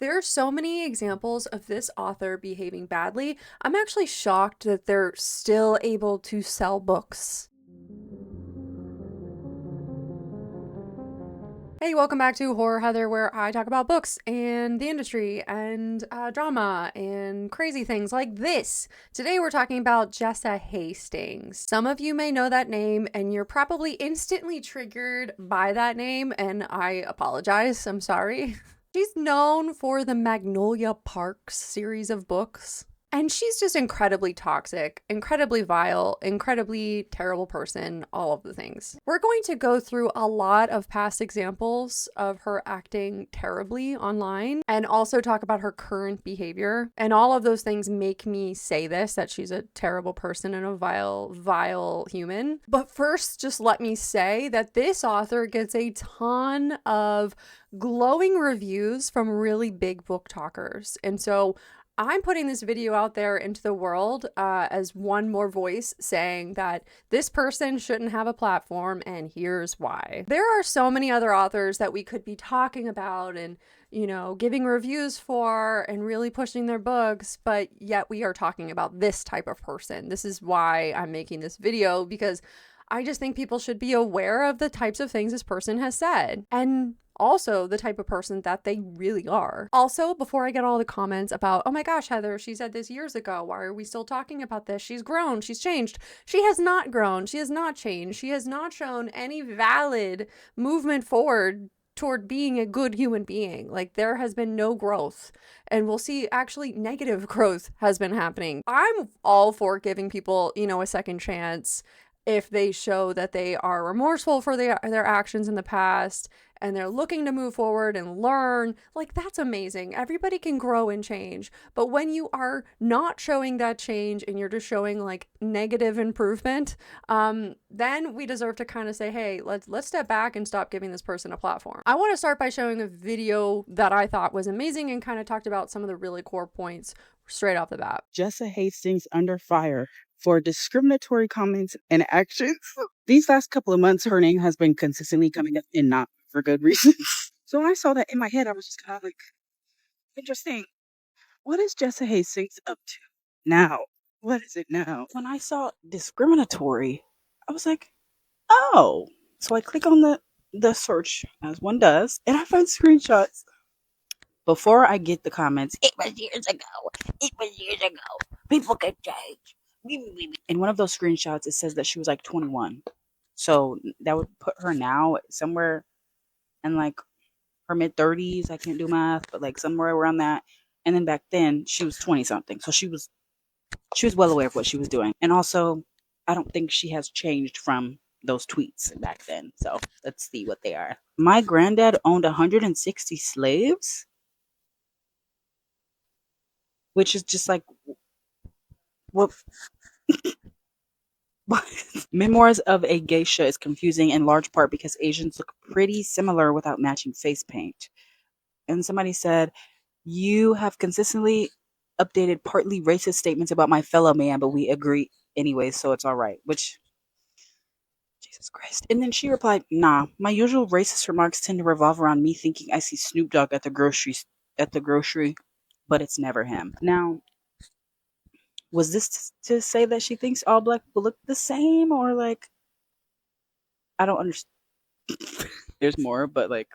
There are so many examples of this author behaving badly. I'm actually shocked that they're still able to sell books. Hey, welcome back to Horror Heather, where I talk about books and the industry and drama and crazy things like this. Today we're talking about Jessa Hastings. Some of you may know that name and you're probably instantly triggered by that name, and I apologize. I'm sorry. She's known for the Magnolia Parks series of books. And she's just incredibly toxic, incredibly vile, incredibly terrible person, all of the things. We're going to go through a lot of past examples of her acting terribly online and also talk about her current behavior. And all of those things make me say this, that she's a terrible person and a vile, vile human. But first, just let me say that this author gets a ton of glowing reviews from really big book talkers. And so I'm putting this video out there into the world as one more voice saying that this person shouldn't have a platform, and here's why. There are so many other authors that we could be talking about and, you know, giving reviews for and really pushing their books, but yet we are talking about this type of person. This is why I'm making this video, because I just think people should be aware of the types of things this person has said. And also the type of person that they really are. Also, before I get all the comments about, oh my gosh, Heather, she said this years ago, why are we still talking about this? She's grown, she's changed. She has not grown, she has not changed, she has not shown any valid movement forward toward being a good human being. Like, there has been no growth, and we'll see actually negative growth has been happening. I'm all for giving people, you know, a second chance if they show that they are remorseful for their actions in the past and they're looking to move forward and learn. Like, that's amazing. Everybody can grow and change. But when you are not showing that change and you're just showing like negative improvement, then we deserve to kind of say, hey, let's step back and stop giving this person a platform. I want to start by showing a video that I thought was amazing and kind of talked about some of the really core points straight off the bat. Jessa Hastings under fire for discriminatory comments and actions. These last couple of months, her name has been consistently coming up and not for good reasons. So I saw that in my head. I was just kind of like, interesting. What is Jessa Hastings up to now? What is it now? When I saw discriminatory, I was like, oh. So I click on the search, as one does, and I find screenshots. Before I get the comments, it was years ago. It was years ago. People can change. In one of those screenshots, it says that she was like 21. So that would put her now somewhere in like her mid 30s. I can't do math, but like somewhere around that. And then back then, she was 20 something. So she was well aware of what she was doing. And also, I don't think she has changed from those tweets back then. So let's see what they are. My granddad owned 160 slaves, which is just like, what? Memoirs of a Geisha is confusing in large part because Asians look pretty similar without matching face paint. And somebody said, you have consistently updated partly racist statements about my fellow man, but we agree anyway, so it's all right. Which, Jesus Christ. And then she replied, nah, my usual racist remarks tend to revolve around me thinking I see Snoop Dogg at the grocery, but it's never him. Now, was this to say that she thinks all black people look the same, or like, I don't understand. There's more, but like,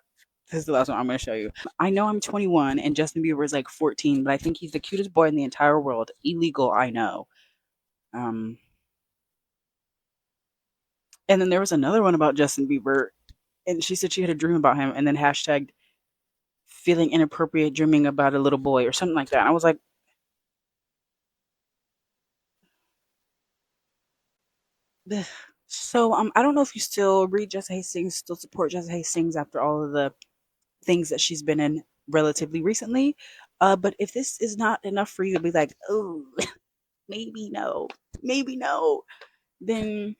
this is the last one I'm going to show you. I know I'm 21 and Justin Bieber is like 14, but I think he's the cutest boy in the entire world. Illegal, I know. And then there was another one about Justin Bieber, and she said she had a dream about him, and then hashtagged feeling inappropriate dreaming about a little boy or something like that. And I was like, ugh. So I don't know if you still read Jessa Hastings, still support Jessa Hastings after all of the things that she's been in relatively recently. But if this is not enough for you to be like, oh, maybe no, then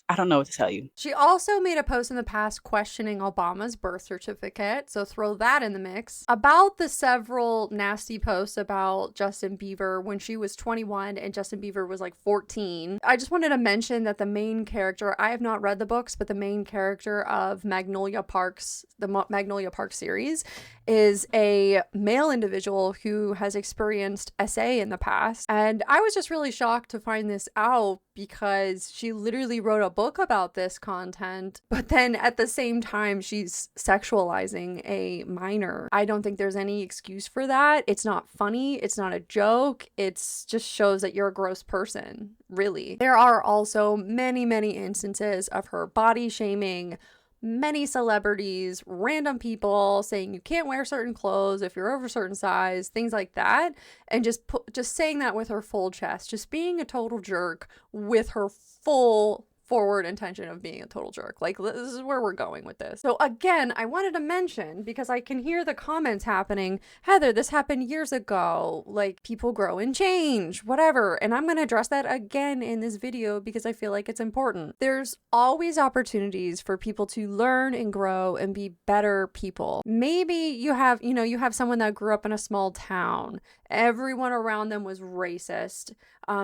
I don't know what to tell you. She also made a post in the past questioning Obama's birth certificate, so throw that in the mix. About the several nasty posts about Justin Bieber when she was 21 and Justin Bieber was like 14. I just wanted to mention that the main character, I have not read the books, but the main character of Magnolia Parks, the Magnolia Park series, is a male individual who has experienced SA in the past. And I was just really shocked to find this out because she literally wrote a book about this content, but then at the same time, she's sexualizing a minor. I don't think there's any excuse for that. It's not funny. It's not a joke. It's just shows that you're a gross person, really. There are also many, many instances of her body shaming many celebrities, random people saying you can't wear certain clothes if you're over a certain size, things like that, and just saying that with her full chest, just being a total jerk with her full forward intention of being a total jerk. Like, this is where we're going with this. So again, I wanted to mention, because I can hear the comments happening, Heather, this happened years ago, like people grow and change, whatever. And I'm going to address that again in this video because I feel like it's important. There's always opportunities for people to learn and grow and be better people. Maybe you have someone that grew up in a small town. Everyone around them was racist.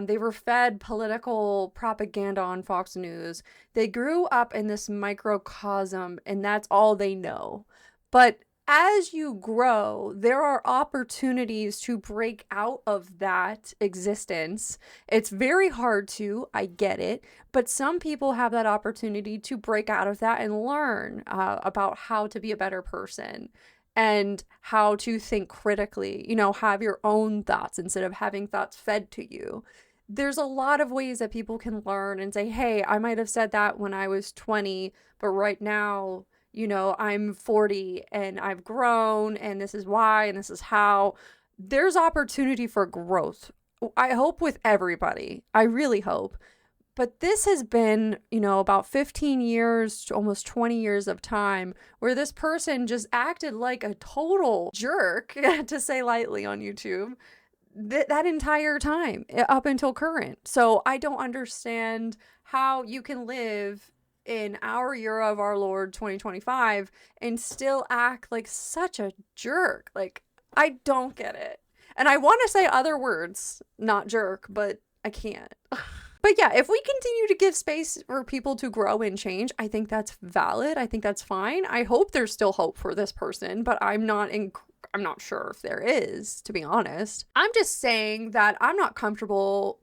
They were fed political propaganda on Fox News. They grew up in this microcosm, and that's all they know. But as you grow, there are opportunities to break out of that existence. It's very hard to, I get it, but some people have that opportunity to break out of that and learn about how to be a better person and how to think critically, have your own thoughts instead of having thoughts fed to you. There's a lot of ways that people can learn and say, hey, I might have said that when I was 20, but right now, I'm 40 and I've grown and this is why and this is how. There's opportunity for growth. I hope with everybody. I really hope. But this has been, about 15 years, almost 20 years of time where this person just acted like a total jerk, to say lightly, on YouTube that entire time up until current. So I don't understand how you can live in our year of our Lord 2025 and still act like such a jerk. Like, I don't get it. And I want to say other words, not jerk, but I can't. But yeah, if we continue to give space for people to grow and change, I think that's valid. I think that's fine. I hope there's still hope for this person, but I'm not sure if there is, to be honest. I'm just saying that I'm not comfortable,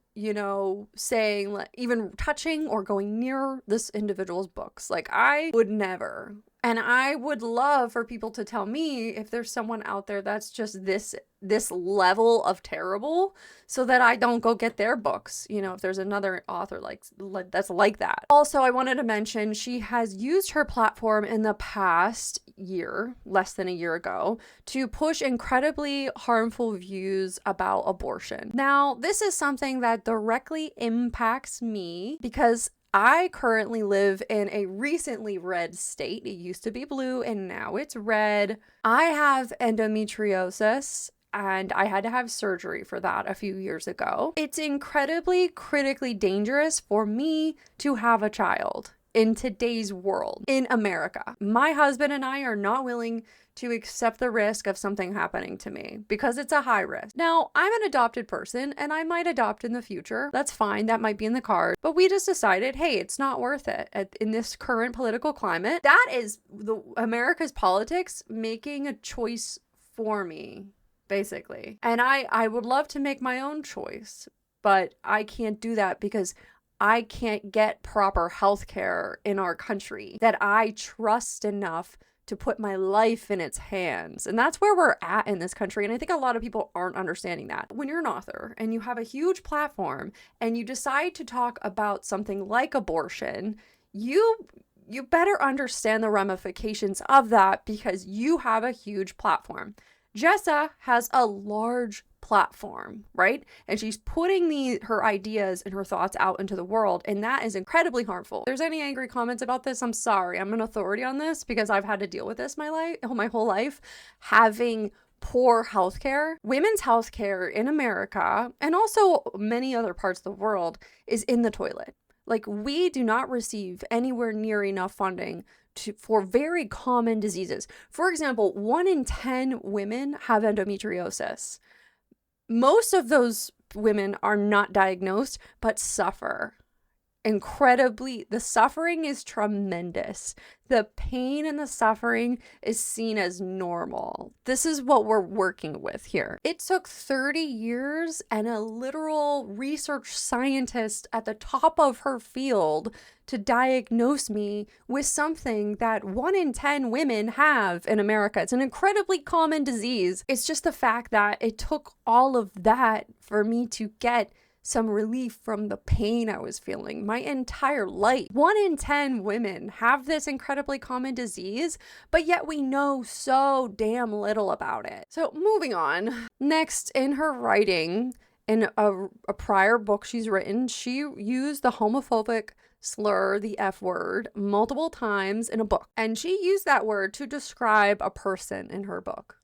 saying, even touching or going near this individual's books. Like, I would never. And I would love for people to tell me if there's someone out there that's just this level of terrible, so that I don't go get their books, if there's another author like that's like that. Also, I wanted to mention she has used her platform in the past year, less than a year ago, to push incredibly harmful views about abortion. Now, this is something that directly impacts me because I currently live in a recently red state. It used to be blue and now it's red. I have endometriosis and I had to have surgery for that a few years ago. It's incredibly critically dangerous for me to have a child in today's world, in America. My husband and I are not willing to accept the risk of something happening to me because it's a high risk. Now, I'm an adopted person and I might adopt in the future. That's fine. That might be in the cards. But we just decided, hey, it's not worth it in this current political climate. That is America's politics making a choice for me, basically. And I would love to make my own choice, but I can't do that because I can't get proper health care in our country that I trust enough to put my life in its hands. And that's where we're at in this country. And I think a lot of people aren't understanding that. When you're an author and you have a huge platform and you decide to talk about something like abortion, you better understand the ramifications of that because you have a huge platform. Jessa has a large platform, right? And she's putting her ideas and her thoughts out into the world, and that is incredibly harmful. If there's any angry comments about this, I'm sorry. I'm an authority on this because I've had to deal with this my whole life, having poor healthcare. Women's healthcare in America and also many other parts of the world is in the toilet. Like, we do not receive anywhere near enough funding for very common diseases. For example, 1 in 10 women have endometriosis. Most of those women are not diagnosed, but suffer incredibly. The suffering is tremendous. The pain and the suffering is seen as normal. This is what we're working with here. It took 30 years and a literal research scientist at the top of her field to diagnose me with something that 1 in 10 women have in America. It's an incredibly common disease. It's just the fact that it took all of that for me to get some relief from the pain I was feeling my entire life. 1 in 10 women have this incredibly common disease, but yet we know so damn little about it. So moving on. Next, in her writing, in a prior book she's written, she used the homophobic slur, the F word, multiple times in a book. And she used that word to describe a person in her book.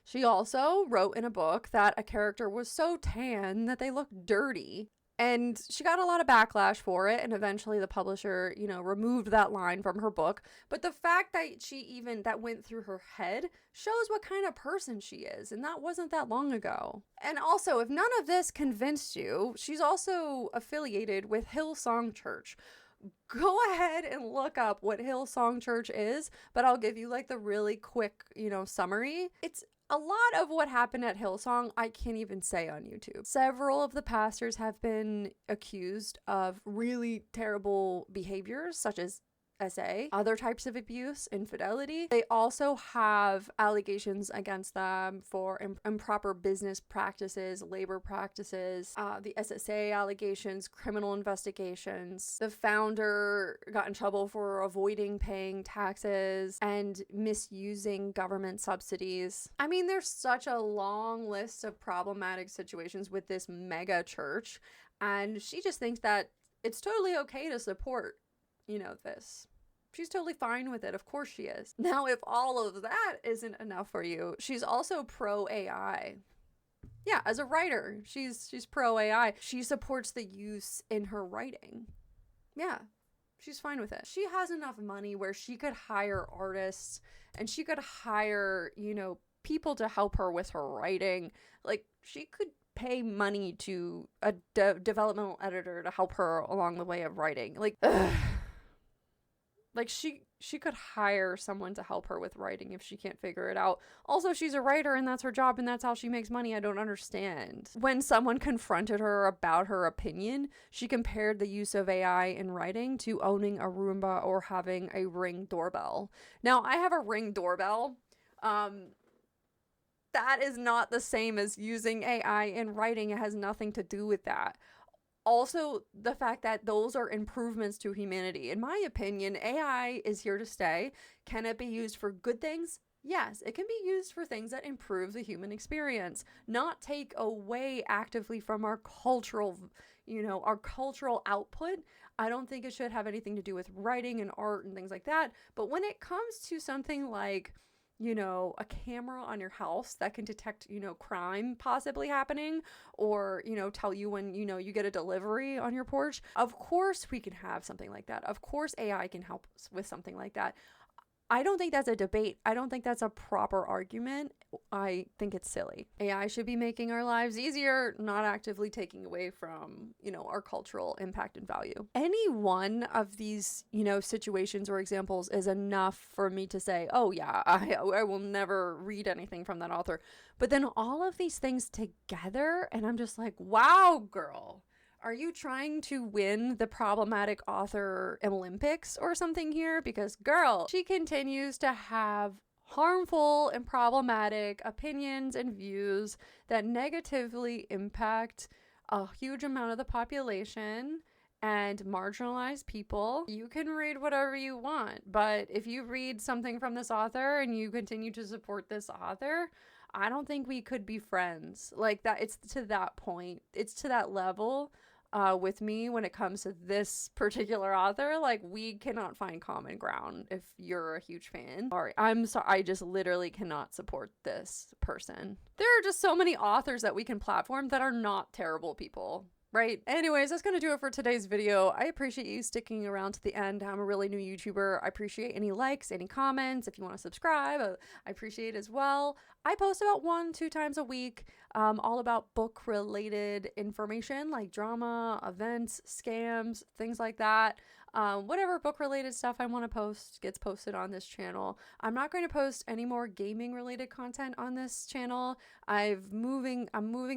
She also wrote in a book that a character was so tan that they looked dirty. And she got a lot of backlash for it, and eventually the publisher, removed that line from her book. But the fact that that went through her head shows what kind of person she is, and that wasn't that long ago. And also, if none of this convinced you, she's also affiliated with Hillsong Church. Go ahead and look up what Hillsong Church is, but I'll give you the really quick, summary. It's a lot of what happened at Hillsong I can't even say on YouTube. Several of the pastors have been accused of really terrible behaviors, such as SA, other types of abuse, infidelity. They also have allegations against them for improper business practices, labor practices, the SSA allegations, criminal investigations. The founder got in trouble for avoiding paying taxes and misusing government subsidies. I mean, there's such a long list of problematic situations with this mega church, and she just thinks that it's totally okay to support this. She's totally fine with it. Of course she is. Now, if all of that isn't enough for you, she's also pro AI. Yeah, as a writer, she's pro AI. She supports the use in her writing. Yeah, she's fine with it. She has enough money where she could hire artists and she could hire, people to help her with her writing. She could pay money to a developmental editor to help her along the way of writing. She could hire someone to help her with writing if she can't figure it out. Also, she's a writer and that's her job and that's how she makes money. I don't understand. When someone confronted her about her opinion, she compared the use of AI in writing to owning a Roomba or having a Ring doorbell. Now, I have a Ring doorbell. That is not the same as using AI in writing. It has nothing to do with that. Also, the fact that those are improvements to humanity. In my opinion, AI is here to stay. Can it be used for good things? Yes, it can be used for things that improve the human experience, not take away actively from our cultural output. I don't think it should have anything to do with writing and art and things like that. But when it comes to something like a camera on your house that can detect, crime possibly happening, or, tell you when, you get a delivery on your porch. Of course we can have something like that. Of course AI can help us with something like that. I don't think that's a debate. I don't think that's a proper argument. I think it's silly. AI should be making our lives easier, not actively taking away from, our cultural impact and value. Any one of these, situations or examples is enough for me to say, oh yeah, I will never read anything from that author. But then all of these things together, and I'm just like, wow, girl. Are you trying to win the problematic author Olympics or something here? Because, girl, she continues to have harmful and problematic opinions and views that negatively impact a huge amount of the population and marginalized people. You can read whatever you want, but if you read something from this author and you continue to support this author, I don't think we could be friends. It's to that point. It's to that level with me when it comes to this particular author. We cannot find common ground if you're a huge fan. Sorry, I'm sorry. I just literally cannot support this person. There are just so many authors that we can platform that are not terrible people. right? Anyways, that's going to do it for today's video. I appreciate you sticking around to the end. I'm a really new YouTuber. I appreciate any likes, any comments. If you want to subscribe, I appreciate it as well. I post about 1-2 times a week, all about book related information like drama, events, scams, things like that. Whatever book related stuff I want to post gets posted on this channel. I'm not going to post any more gaming related content on this channel. I'm moving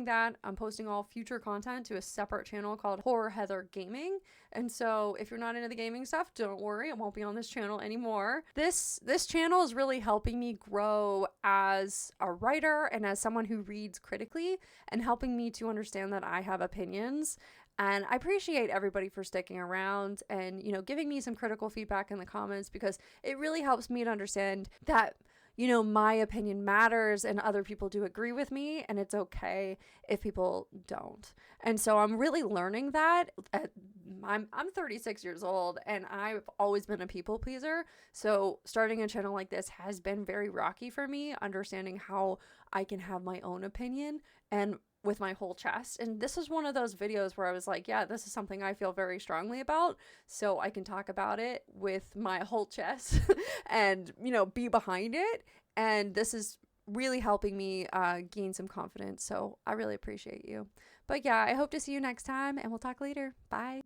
that. I'm posting all future content to a separate channel called Horror Heather Gaming. And so if you're not into the gaming stuff, don't worry, it won't be on this channel anymore. This channel is really helping me grow as a writer and as someone who reads critically, and helping me to understand that I have opinions. And I appreciate everybody for sticking around and, giving me some critical feedback in the comments, because it really helps me to understand that, my opinion matters and other people do agree with me, and it's okay if people don't. And so I'm really learning that. I'm 36 years old and I've always been a people pleaser. So starting a channel like this has been very rocky for me, understanding how I can have my own opinion and with my whole chest. And this is one of those videos where I was like, yeah, this is something I feel very strongly about, so I can talk about it with my whole chest and, be behind it. And this is really helping me gain some confidence. So I really appreciate you. But yeah, I hope to see you next time, and we'll talk later. Bye.